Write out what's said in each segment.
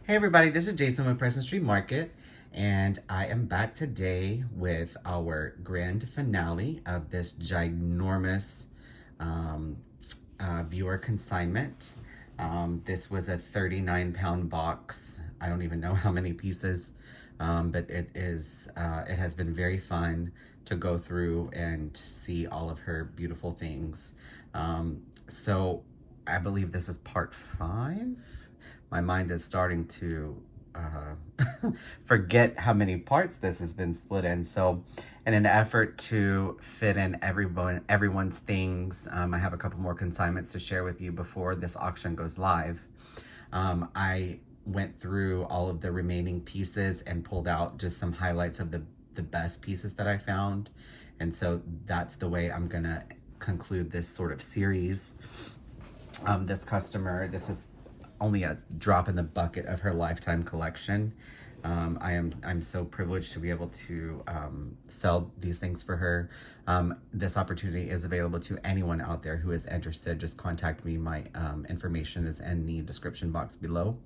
Hey everybody, this is Jason with Preston Street Market, and I am back today with our grand finale of this ginormous viewer consignment. This was a 39-pound box. I don't even know how many pieces, but it has been very fun to go through and see all of her beautiful things. So I believe this is part 5. My mind is starting to forget how many parts this has been split in. So in an effort to fit in everyone's things, I have a couple more consignments to share with you before this auction goes live. I went through all of the remaining pieces and pulled out just some highlights of the best pieces that I found. And so that's the way I'm gonna conclude this sort of series. This customer, this is only a drop in the bucket of her lifetime collection. I'm so privileged to be able to sell these things for her. This opportunity is available to anyone out there who is interested. Just contact me. My information is in the description box below.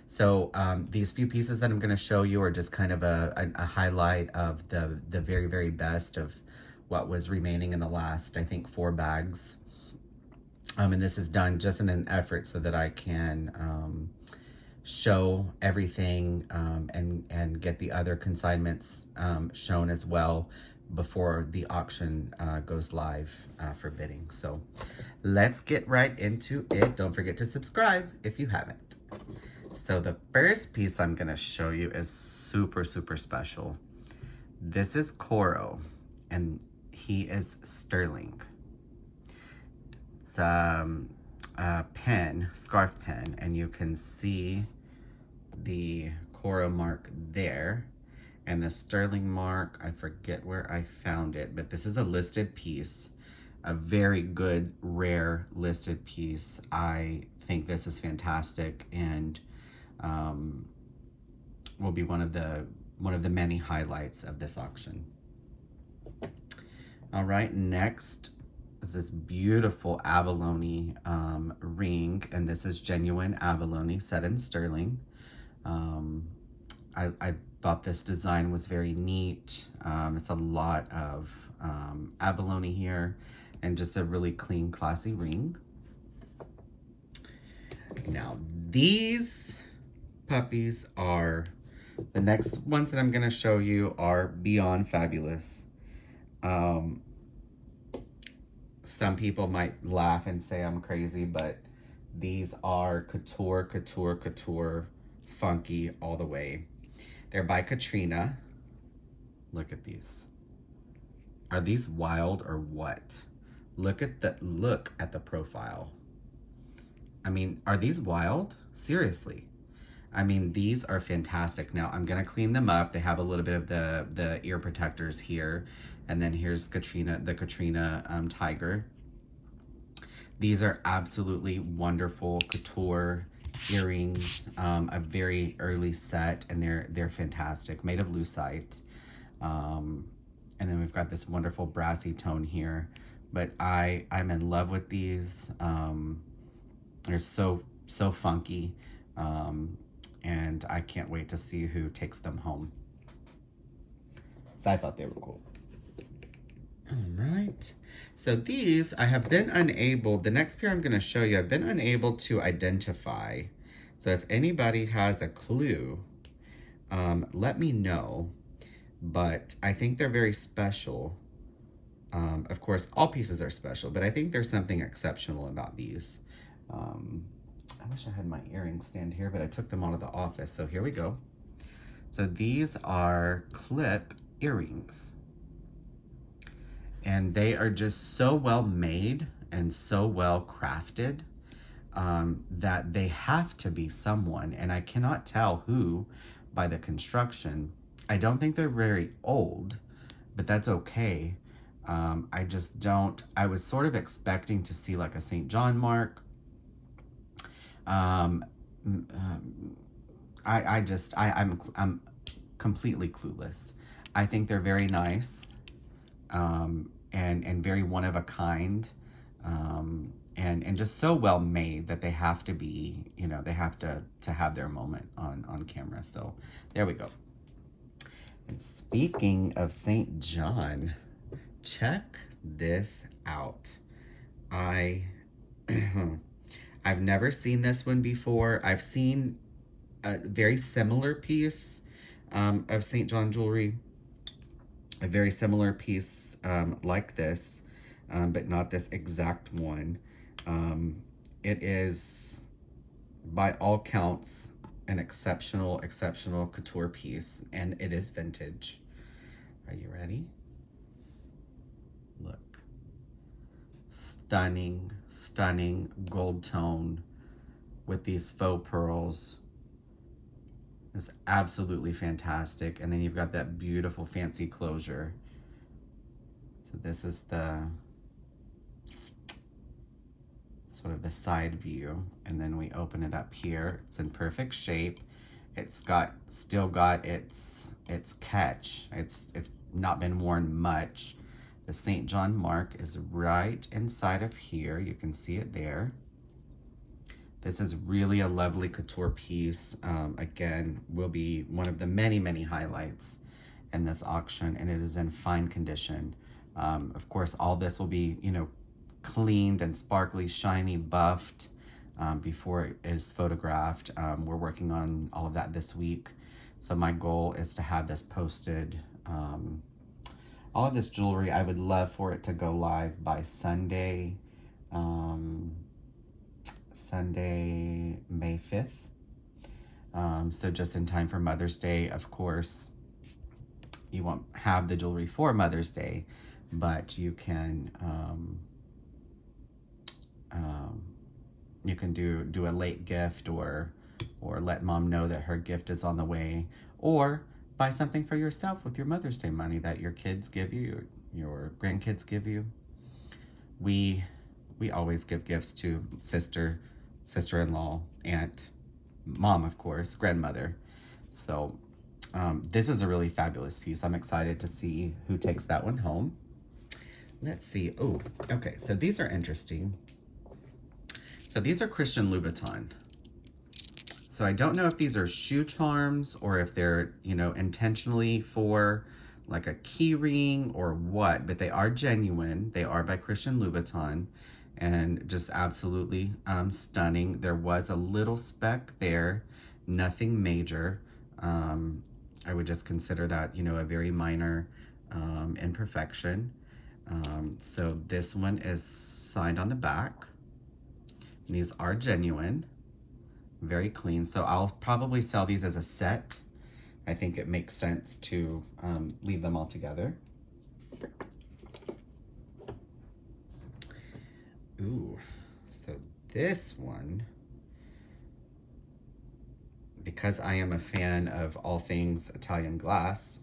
So these few pieces that I'm going to show you are just kind of a highlight of the very, very best of what was remaining in the last, I think, 4 bags. And this is done just in an effort so that I can show everything and get the other consignments shown as well before the auction goes live for bidding. So let's get right into it. Don't forget to subscribe if you haven't. So the first piece I'm going to show you is super, super special. This is Coro, and he is sterling. It's a pen, scarf pen, and you can see the Coro mark there. And the sterling mark, I forget where I found it, but this is a listed piece, a very good, rare listed piece. I think this is fantastic and will be one of the many highlights of this auction. All right, next is this beautiful abalone ring, and this is genuine abalone set in sterling. I thought this design was very neat. It's a lot of abalone here and just a really clean, classy ring. Now these puppies are, the next ones that I'm gonna show you are beyond fabulous. Some people might laugh and say I'm crazy, but these are couture, couture, couture, funky all the way. They're by Katrina. Look at these. Are these wild or what? Look at the profile. I mean, are these wild? Seriously. I mean, these are fantastic. Now, I'm gonna clean them up. They have a little bit of the ear protectors here. And then here's Katrina, the Katrina tiger. These are absolutely wonderful couture earrings, a very early set, and they're fantastic, made of lucite. And then we've got this wonderful brassy tone here. But I'm in love with these. They're so funky. And I can't wait to see who takes them home. So I thought they were cool. All right, so these I have been unable, the next pair I'm going to show you, I've been unable to identify. So if anybody has a clue, let me know. But I think they're very special. Of course, all pieces are special, but I think there's something exceptional about these. I wish I had my earrings stand here, but I took them out of the office. So here we go. So these are clip earrings. And they are just so well made and so well crafted that they have to be someone. And I cannot tell who by the construction. I don't think they're very old, but that's okay. I just don't, I was sort of expecting to see like a St. John mark. I'm completely clueless. I think they're very nice. And very one of a kind. and just so well made that they have to be, you know, they have to have their moment on camera. So there we go. And speaking of St. John, check this out. I've never seen this one before. I've seen a very similar piece of St. John jewelry, a very similar piece like this, but not this exact one. It is, by all counts, an exceptional couture piece, and it is vintage. Are you ready? Look. Stunning gold tone with these faux pearls. It's absolutely fantastic. And then you've got that beautiful fancy closure. So this is the sort of the side view, and then we open it up here. It's in perfect shape. It's still got its catch. It's not been worn much. The St. John mark is right inside of here. You can see it there. This is really a lovely couture piece. Again, will be one of the many highlights in this auction, and it is in fine condition. Of course, all this will be, you know, cleaned and sparkly, shiny, buffed before it is photographed. We're working on all of that this week. So my goal is to have this posted. All of this jewelry, I would love for it to go live by Sunday, Sunday, May 5th. So just in time for Mother's Day. Of course, you won't have the jewelry for Mother's Day, but you can do a late gift, or let mom know that her gift is on the way, or buy something for yourself with your Mother's Day money that your kids give you, your grandkids give you. We always give gifts to sister-in-law, aunt, mom, of course, grandmother. So this is a really fabulous piece. I'm excited to see who takes that one home. Let's see. Oh, okay. So these are interesting. So these are Christian Louboutin. So I don't know if these are shoe charms or if they're, you know, intentionally for like a key ring or what, but they are genuine. They are by Christian Louboutin, and just absolutely stunning. There was a little speck there, nothing major. I would just consider that, you know, a very minor imperfection. So this one is signed on the back. These are genuine, very clean. So I'll probably sell these as a set. I think it makes sense to leave them all together. Ooh, so this one, because I am a fan of all things Italian glass,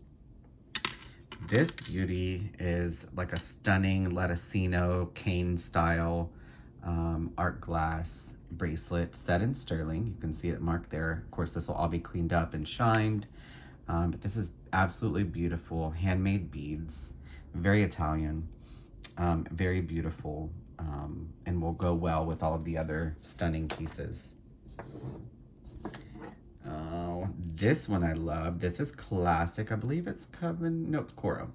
this beauty is like a stunning Latticino cane style art glass bracelet set in sterling. You can see it marked there. Of course, this will all be cleaned up and shined, but this is absolutely beautiful. Handmade beads, very Italian, very beautiful, and will go well with all of the other stunning pieces. Oh, this one I love. This is classic. I believe it's it's Coro.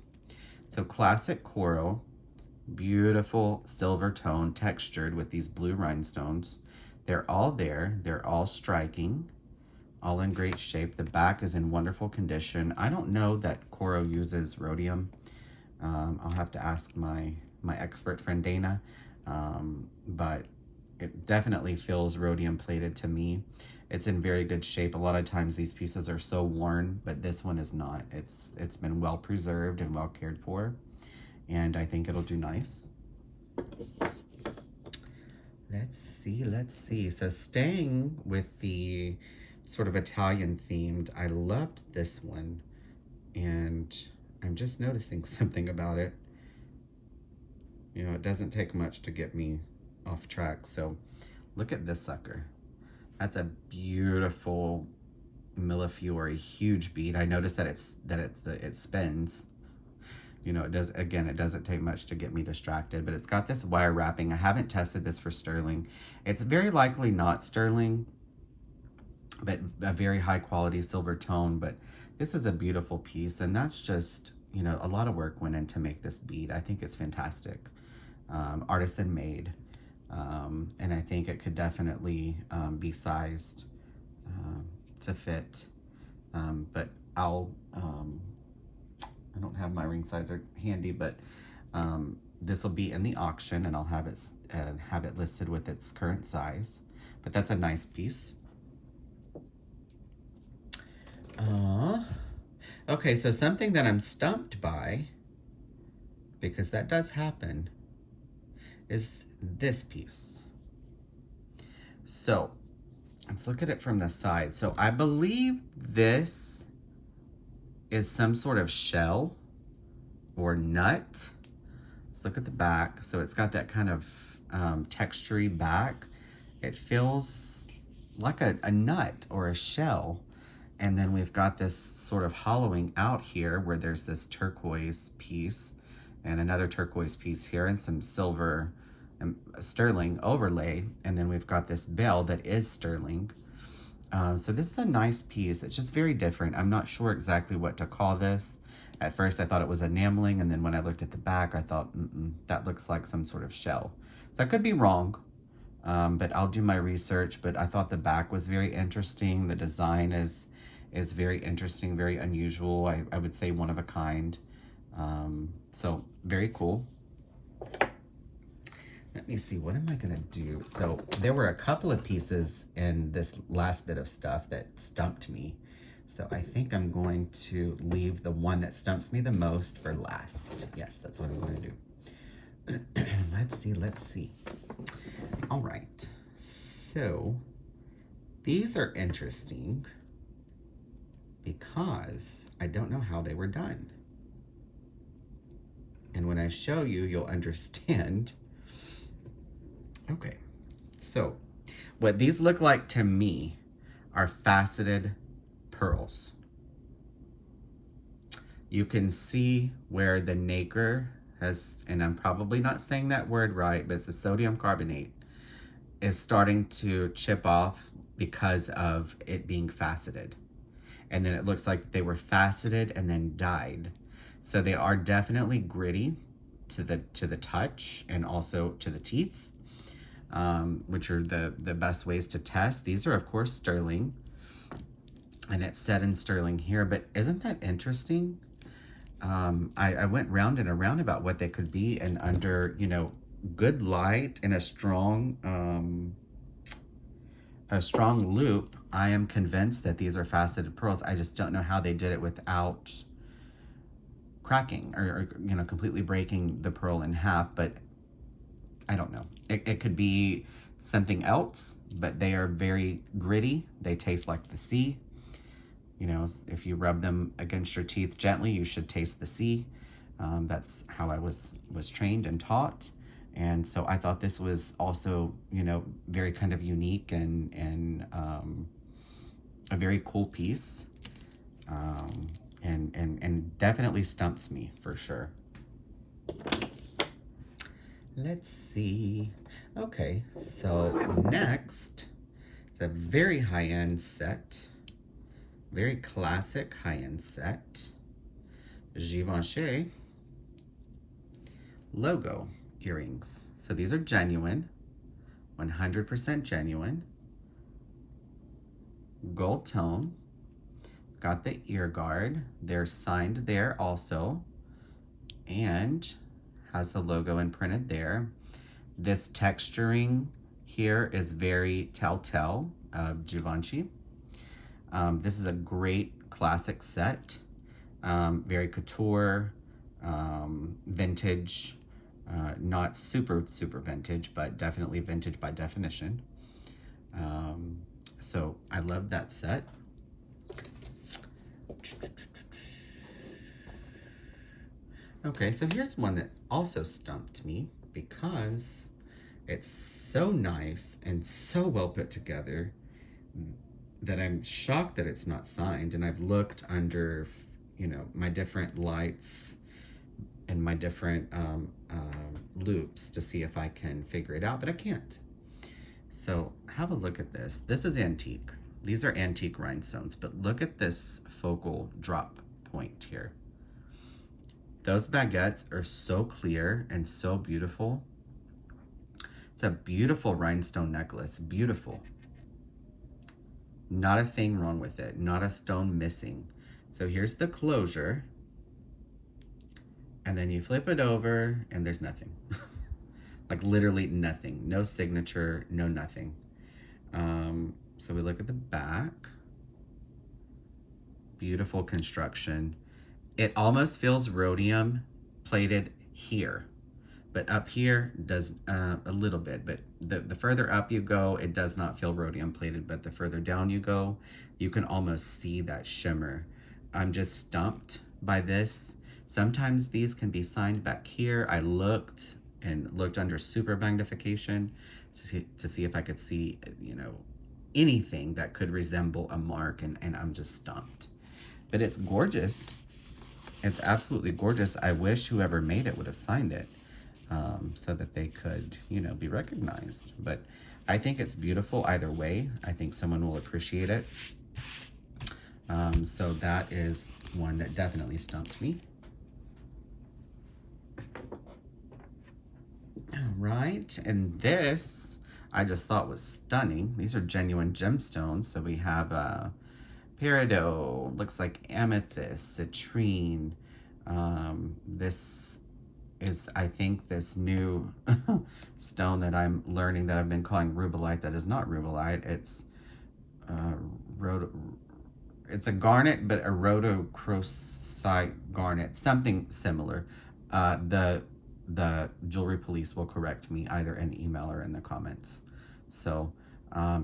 So classic Coro, beautiful silver tone, textured with these blue rhinestones. They're all there. They're all striking, all in great shape. The back is in wonderful condition. I don't know that Coro uses rhodium. I'll have to ask my expert friend Dana, but it definitely feels rhodium plated to me. It's in very good shape. A lot of times these pieces are so worn, but this one is not. It's been well preserved and well cared for, and I think it'll do nice. Let's see. So staying with the sort of Italian themed, I loved this one, and I'm just noticing something about it. You know, it doesn't take much to get me off track. So look at this sucker. That's a beautiful Millefiori huge bead. I noticed that it spins. You know, it does, again, it doesn't take much to get me distracted, but it's got this wire wrapping. I haven't tested this for sterling. It's very likely not sterling, but a very high quality silver tone. But this is a beautiful piece, and that's just, you know, a lot of work went in to make this bead. I think it's fantastic. Artisan made. And I think it could definitely be sized to fit. But I don't have my ring sizer handy, but this will be in the auction, and I'll have it listed with its current size. But that's a nice piece. Okay, so something that I'm stumped by, because that does happen, is this piece. So let's look at it from the side. So I believe this is some sort of shell or nut. Let's look at the back. So it's got that kind of textury back. It feels like a nut or a shell. And then we've got this sort of hollowing out here where there's this turquoise piece and another turquoise piece here and some silver and sterling overlay. And then we've got this bell that is sterling. So this is a nice piece. It's just very different. I'm not sure exactly what to call this. At first I thought it was enameling, and then when I looked at the back, I thought, that looks like some sort of shell. So I could be wrong, but I'll do my research. But I thought the back was very interesting. The design is very interesting, very unusual. I would say one of a kind. So very cool. Let me see, what am I gonna do? So there were a couple of pieces in this last bit of stuff that stumped me. So I think I'm going to leave the one that stumps me the most for last. Yes, that's what I'm gonna do. Let's see. All right, so these are interesting because I don't know how they were done. And when I show you, you'll understand. Okay, so what these look like to me are faceted pearls. You can see where the nacre has, and I'm probably not saying that word right, but it's the sodium carbonate, is starting to chip off because of it being faceted. And then it looks like they were faceted and then dyed. So they are definitely gritty to the touch and also to the teeth. Which are the best ways to test. These are, of course, sterling, and it's set in sterling here, but isn't that interesting? I went round and around about what they could be, and under, you know, good light and a strong loop, I am convinced that these are faceted pearls. I just don't know how they did it without cracking or you know, completely breaking the pearl in half, but I don't know. It could be something else, but they are very gritty. They taste like the sea. You know, if you rub them against your teeth gently, you should taste the sea. That's how I was trained and taught. And so I thought this was also, you know, very kind of unique and a very cool piece. And definitely stumps me for sure. Let's see. Okay, so next, it's a very high-end set, very classic high-end set, Givenchy logo earrings. So these are genuine, 100% genuine, gold tone, got the ear guard. They're signed there also, and has the logo imprinted there. This texturing here is very telltale of Givenchy. This is a great classic set, very couture, vintage, not super vintage, but definitely vintage by definition. So I love that set. Okay, so here's one that also stumped me because it's so nice and so well put together that I'm shocked that it's not signed. And I've looked under, you know, my different lights, in my different loops to see if I can figure it out, but I can't. So have a look at this. This is antique. These are antique rhinestones, but look at this focal drop point here. Those baguettes are so clear and so beautiful. It's a beautiful rhinestone necklace, beautiful. Not a thing wrong with it, not a stone missing. So here's the closure. And then you flip it over and there's nothing. Like literally nothing, no signature, no nothing. So we look at the back. Beautiful construction. It almost feels rhodium plated here, but up here does a little bit, but the further up you go, it does not feel rhodium plated, but the further down you go, you can almost see that shimmer. I'm just stumped by this. Sometimes these can be signed back here. I looked under super magnification to see if I could see, you know, anything that could resemble a mark, and I'm just stumped. But it's gorgeous. It's absolutely gorgeous. I wish whoever made it would have signed it so that they could, you know, be recognized. But I think it's beautiful either way. I think someone will appreciate it. So that is one that definitely stumped me. All right, and this I just thought was stunning. These are genuine gemstones. So we have peridot, looks like amethyst, citrine. This is, I think, this new stone that I'm learning that I've been calling rubellite. That is not rubellite. It's it's a garnet, but a rhodochrosite garnet, something similar. The jewelry police will correct me either in email or in the comments. So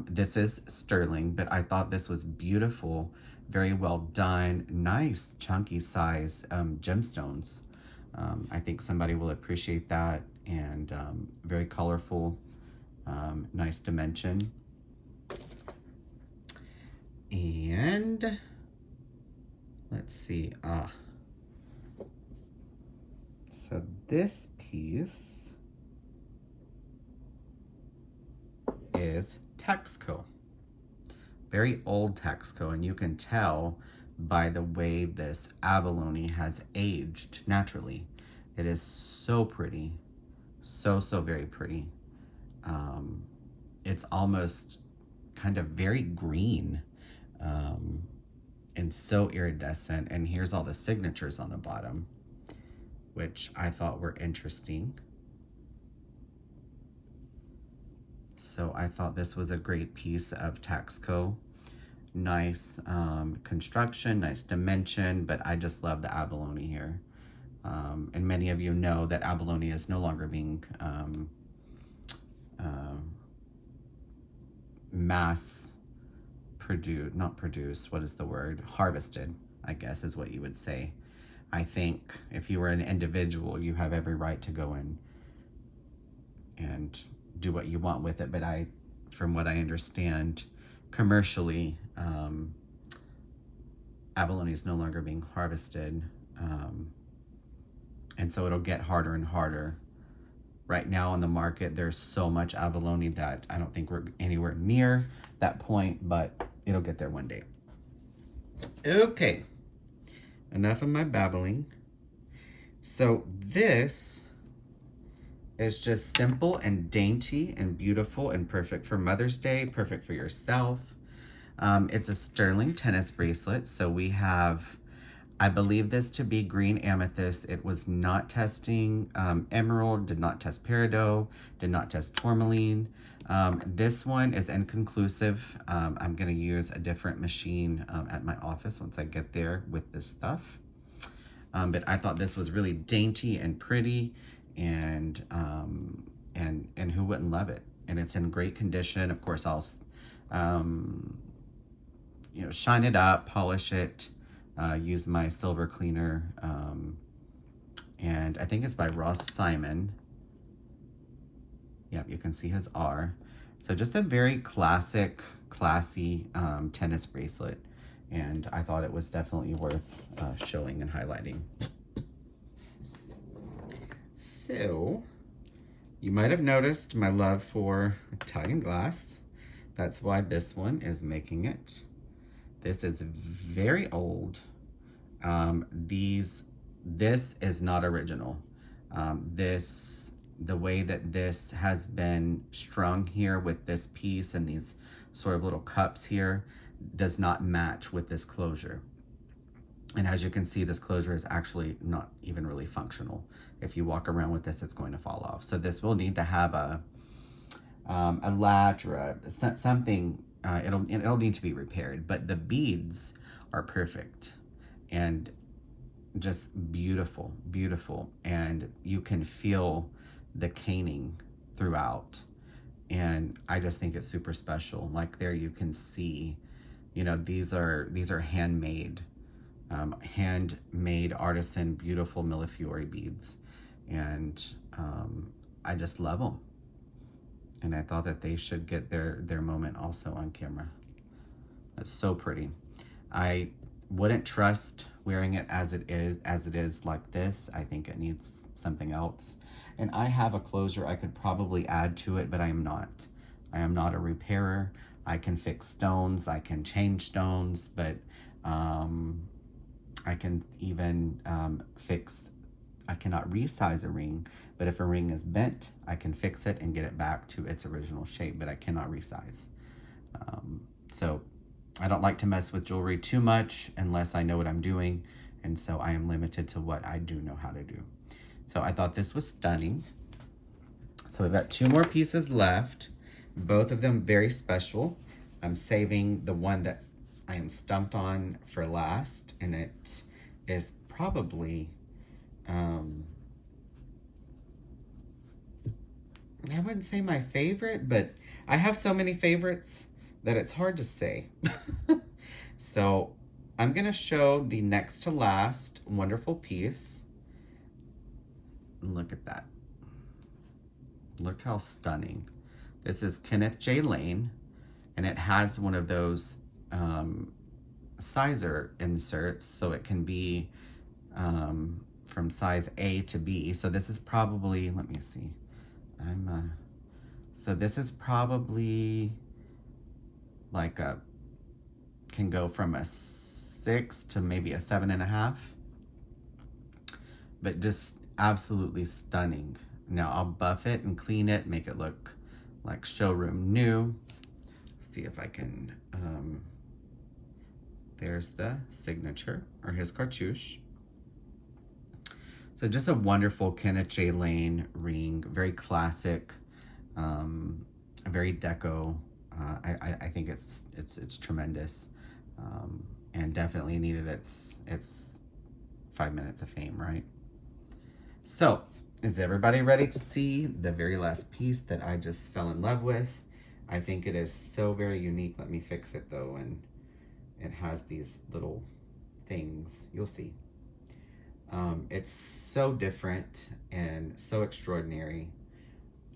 this is sterling, but I thought this was beautiful, very well done, nice chunky size gemstones. I think somebody will appreciate that, and very colorful, nice dimension. And let's see, so this piece is Taxco, very old Taxco, and you can tell by the way this abalone has aged naturally. It is so pretty, so very pretty. It's almost kind of very green, and so iridescent. And here's all the signatures on the bottom, which I thought were interesting. So I thought this was a great piece of Taxco. Nice construction, nice dimension, but I just love the abalone here. And many of you know that abalone is no longer being mass produced, not produced, what is the word? Harvested, I guess is what you would say. I think if you were an individual, you have every right to go in and do what you want with it. But from what I understand, commercially, abalone is no longer being harvested. And so it'll get harder and harder. Right now on the market, there's so much abalone that I don't think we're anywhere near that point, but it'll get there one day. Okay. Enough of my babbling. So this is just simple and dainty and beautiful and perfect for Mother's Day, perfect for yourself. It's a sterling tennis bracelet. So we have, I believe this to be green amethyst. It was not testing emerald, did not test peridot, did not test tourmaline. This one is inconclusive. I'm gonna use a different machine at my office once I get there with this stuff. But I thought this was really dainty and pretty, and who wouldn't love it? And it's in great condition. Of course, I'll you know, shine it up, polish it, use my silver cleaner, and I think it's by Ross Simon. Yep, you can see his R. So just a very classic, classy tennis bracelet. And I thought it was definitely worth showing and highlighting. So, you might have noticed my love for Italian glass. That's why this one is making it. This is very old. This is not original. The way that this has been strung here with this piece and these sort of little cups here does not match with this closure. And as you can see, this closure is actually not even really functional. If you walk around with this, it's going to fall off. So this will need to have a latch or something. It'll need to be repaired. But the beads are perfect and just beautiful, beautiful. And you can feel the caning throughout. And I just think it's super special. Like there you can see, you know, these are handmade. Handmade artisan beautiful millefiori beads, and I just love them, and I thought that they should get their moment also on camera. It's so pretty. I wouldn't trust wearing it as it is like this. I think it needs something else, and I have a closure I could probably add to it, but I am not a repairer. I can fix stones, I can change stones, but I can even I cannot resize a ring, but if a ring is bent, I can fix it and get it back to its original shape, but I cannot resize. So I don't like to mess with jewelry too much unless I know what I'm doing, and so I am limited to what I do know how to do. So I thought this was stunning. So we've got 2 more pieces left, both of them very special. I'm saving the one that I am stumped on for last, and it is probably, I wouldn't say my favorite, but I have so many favorites that it's hard to say. So I'm gonna show the next to last wonderful piece. Look at that. Look how stunning. This is Kenneth Jay Lane, and it has one of those sizer inserts, so it can be from size A to B. So this is probably, let me see, so this is probably like can go from a 6 to maybe a 7.5, but just absolutely stunning. Now I'll buff it and clean it, make it look like showroom new. See if I can, there's the signature, or his cartouche. So just a wonderful Kenneth Jay Lane ring, very classic, very deco. I think it's tremendous, and definitely needed its 5 minutes of fame, right? So is everybody ready to see the very last piece that I just fell in love with? I think it is so very unique. Let me fix it though, and it has these little things. You'll see. It's so different and so extraordinary,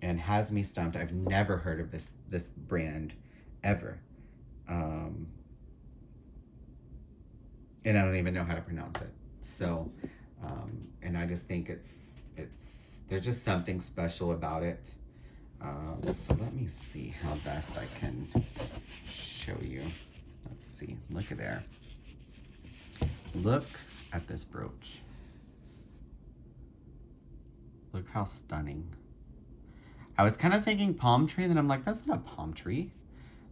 and has me stumped. I've never heard of this brand ever, and I don't even know how to pronounce it. So, and I just think there's just something special about it. So let me see how best I can show you. Let's see, look at there. Look at this brooch. Look how stunning. I was kind of thinking palm tree, then I'm like, that's not a palm tree.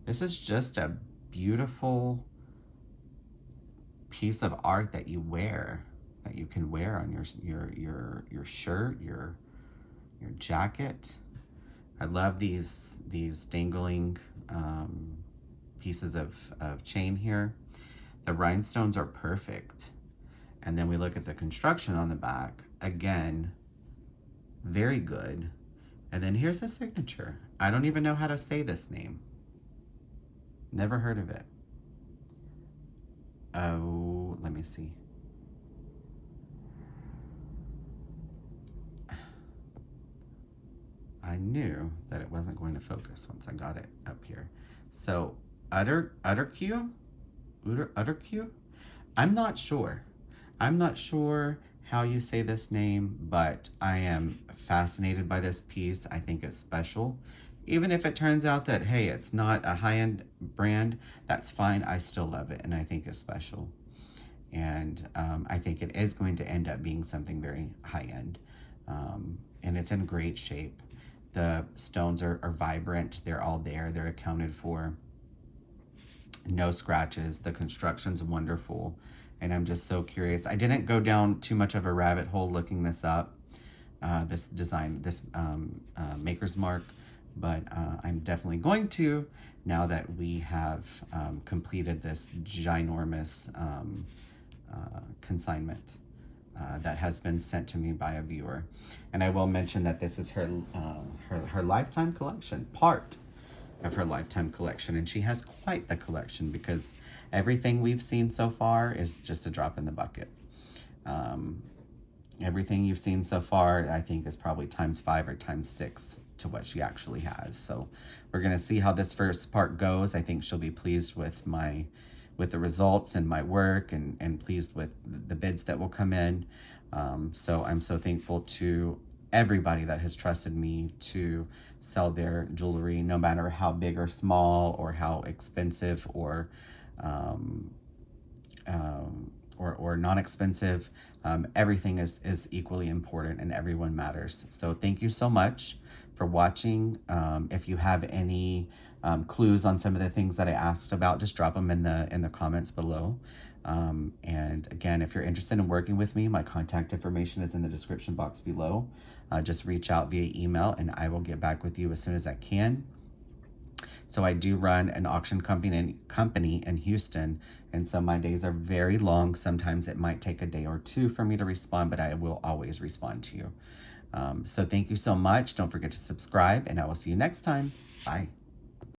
This is just a beautiful piece of art that you wear, that you can wear on your shirt, your jacket. I love these dangling pieces of chain here. The rhinestones are perfect. And then we look at the construction on the back. Again, very good. And then here's the signature. I don't even know how to say this name. Never heard of it. Oh, let me see. I knew that it wasn't going to focus once I got it up here. So, Utterque? I'm not sure. I'm not sure how you say this name, but I am fascinated by this piece. I think it's special. Even if it turns out that, hey, it's not a high-end brand, that's fine. I still love it, and I think it's special. And I think it is going to end up being something very high-end. And it's in great shape. The stones are vibrant. They're all there. They're accounted for. No scratches. The construction's wonderful. And I'm just so curious. I didn't go down too much of a rabbit hole looking this up, this design, this Maker's Mark, but I'm definitely going to now that we have completed this ginormous consignment that has been sent to me by a viewer. And I will mention that this is her lifetime collection, part of her lifetime collection, and she has quite the collection because everything we've seen so far is just a drop in the bucket. Everything you've seen so far, I think, is probably ×5 or ×6 to what she actually has. So we're gonna see how this first part goes. I think she'll be pleased with the results and my work, and pleased with the bids that will come in. So I'm so thankful to everybody that has trusted me to sell their jewelry, no matter how big or small or how expensive or non-expensive. Everything is equally important and everyone matters. So thank you so much for watching. If you have any clues on some of the things that I asked about, just drop them in the comments below. And again, if you're interested in working with me, my contact information is in the description box below. Just reach out via email and I will get back with you as soon as I can. So I do run an auction company in Houston, and so my days are very long. Sometimes it might take a day or two for me to respond, but I will always respond to you. So thank you so much. Don't forget to subscribe, and I will see you next time. Bye.